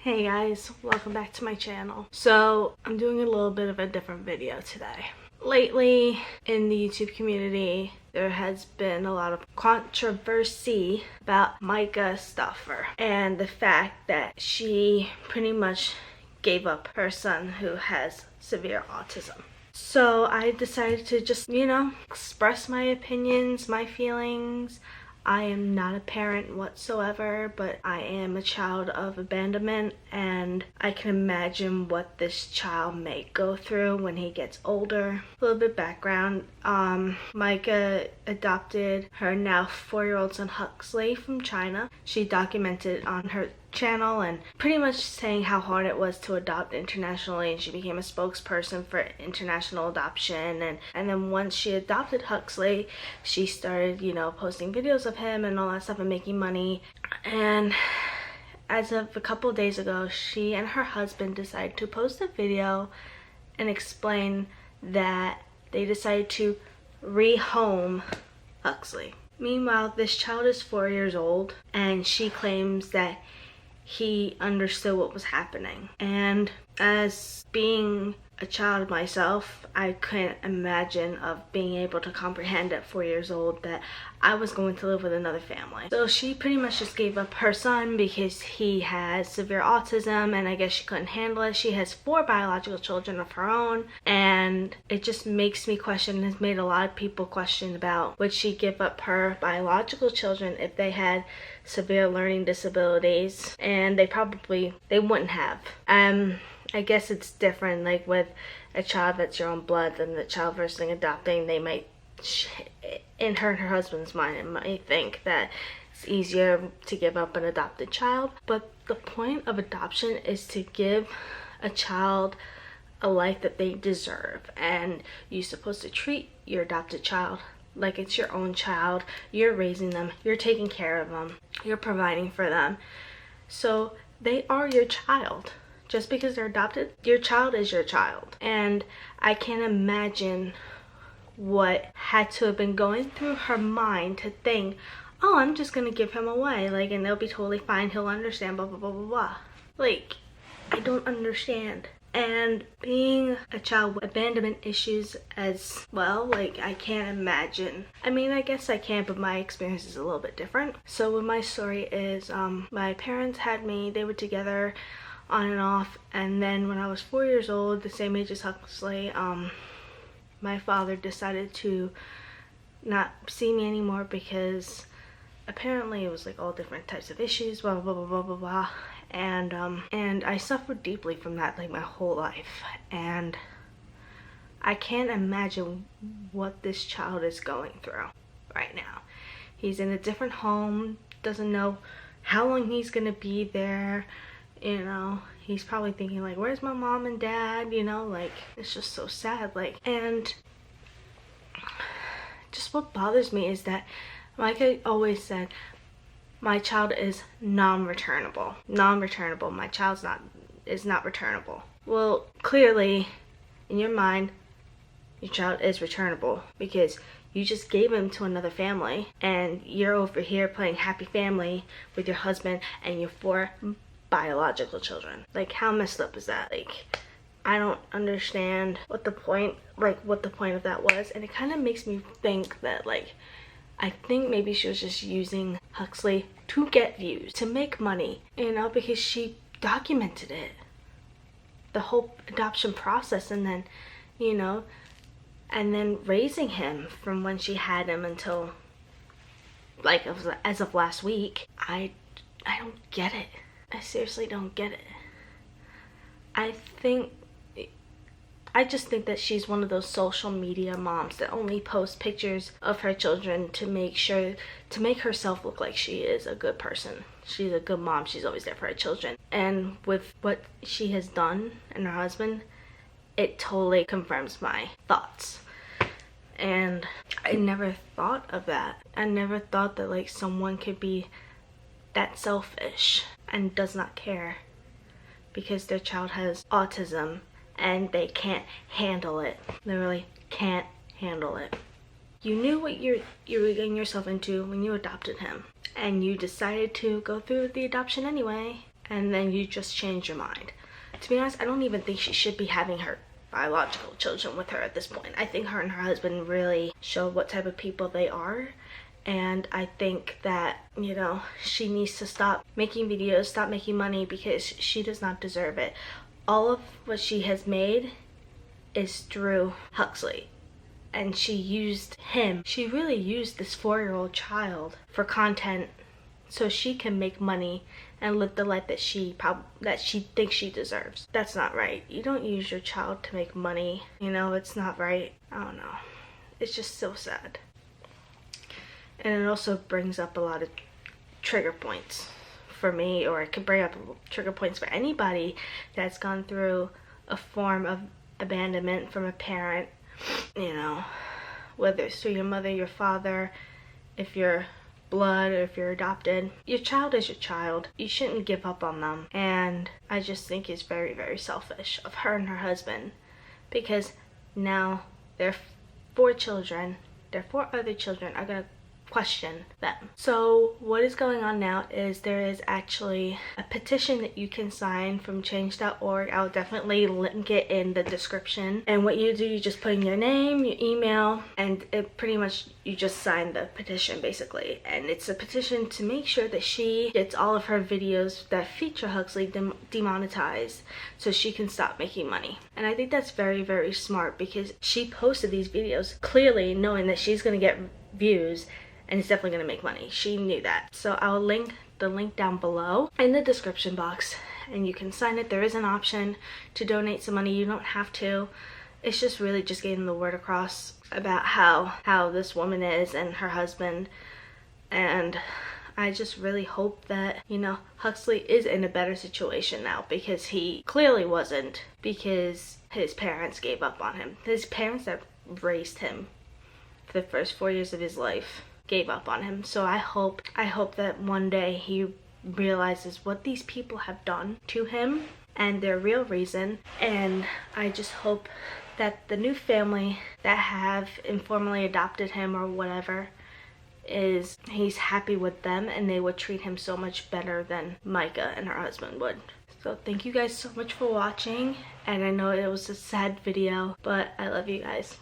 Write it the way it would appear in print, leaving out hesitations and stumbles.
Hey guys, welcome back to my channel. So I'm doing a little bit of a different video today. Lately in the YouTube community, there has been a lot of controversy about Myka Stauffer and the fact that she pretty much gave up her son who has severe autism. So I decided to just, express my opinions, my feelings. I am not a parent whatsoever, but I am a child of abandonment, and I can imagine what this child may go through when he gets older. A little bit background, Myka adopted her now 4-year-old son Huxley from China. She documented on her channel and pretty much saying how hard it was to adopt internationally, and she became a spokesperson for international adoption, and then once she adopted Huxley, she started posting videos of him and all that stuff and making money. And as of a couple days ago, she and her husband decided to post a video and explain that they decided to rehome Huxley. Meanwhile, this child is 4 years old, and she claims that he understood what was happening. And as being a child myself, I couldn't imagine of being able to comprehend at 4 years old that I was going to live with another family. So she pretty much just gave up her son because he has severe autism, and I guess she couldn't handle it. She has 4 biological children of her own, and it just makes me question, has made a lot of people question about, would she give up her biological children if they had severe learning disabilities? And they wouldn't have. I guess it's different, like with a child that's your own blood than the child versus adopting. They might, in her and her husband's mind, it might think that it's easier to give up an adopted child. But the point of adoption is to give a child a life that they deserve, and you're supposed to treat your adopted child like it's your own child. You're raising them, you're taking care of them, you're providing for them. So they are your child. Just because they're adopted, your child is your child. And I can't imagine what had to have been going through her mind to think, oh, I'm just gonna give him away, and they'll be totally fine, he'll understand, blah, blah, blah, blah, blah. I don't understand. And being a child with abandonment issues as well, I can't imagine. I mean, I guess I can, but my experience is a little bit different. So what my story is, my parents had me, they were together on and off, and then when I was 4 years old, the same age as Huxley, my father decided to not see me anymore because apparently it was all different types of issues, blah blah blah blah blah blah, and I suffered deeply from that my whole life, and I can't imagine what this child is going through right now. He's in a different home, doesn't know how long he's gonna be there. He's probably thinking where's my mom and dad, it's just so sad. And just what bothers me is that Myka always said, my child is non-returnable. My child's is not returnable. Well, clearly in your mind, your child is returnable because you just gave him to another family, and you're over here playing happy family with your husband and your 4 biological children. How messed up is that? I don't understand what the point of that was. And it kind of makes me think that I think maybe she was just using Huxley to get views, to make money, because she documented it, the whole adoption process, and then and then raising him from when she had him until as of last week. I don't get it. I seriously don't get it. I just think that she's one of those social media moms that only posts pictures of her children to make herself look like she is a good person. She's a good mom. She's always there for her children. And with what she has done and her husband, it totally confirms my thoughts. And I never thought of that. I never thought that someone could be that selfish and does not care because their child has autism and they can't handle it. Literally can't handle it. You knew what you were getting yourself into when you adopted him, and you decided to go through with the adoption anyway, and then you just change your mind. To be honest, I don't even think she should be having her biological children with her at this point. I think her and her husband really showed what type of people they are, and I think that, you know, she needs to stop making videos, stop making money, because she does not deserve it. All of what she has made is through Huxley, and she used him. She really used this 4-year-old child for content so she can make money and live the life that she thinks she deserves. That's not right. You don't use your child to make money. You know, it's not right. I don't know. It's just so sad. And it also brings up a lot of trigger points for me, or it could bring up trigger points for anybody that's gone through a form of abandonment from a parent, you know, whether it's through your mother, your father, if you're blood, or if you're adopted. Your child is your child. You shouldn't give up on them. And I just think it's very, very selfish of her and her husband, because now their 4 children, their 4 other children are gonna question them. So what is going on now is there is actually a petition that you can sign from change.org. I'll definitely link it in the description. And what you do, you just put in your name, your email, and it pretty much, you just sign the petition basically. And it's a petition to make sure that she gets all of her videos that feature Huxley demonetized, so she can stop making money. And I think that's very, very smart, because she posted these videos clearly knowing that she's gonna get views and it's definitely gonna make money. She knew that. So I'll link the link down below in the description box, and you can sign it. There is an option to donate some money. You don't have to. It's just really just getting the word across about how this woman is and her husband. And I just really hope that, you know, Huxley is in a better situation now, because he clearly wasn't, because his parents gave up on him. His parents that raised him for the first 4 years of his life gave up on him. So I hope that one day he realizes what these people have done to him and their real reason. And I just hope that the new family that have informally adopted him or whatever, he's happy with them, and they would treat him so much better than Myka and her husband would. So thank you guys so much for watching, and I know it was a sad video, but I love you guys.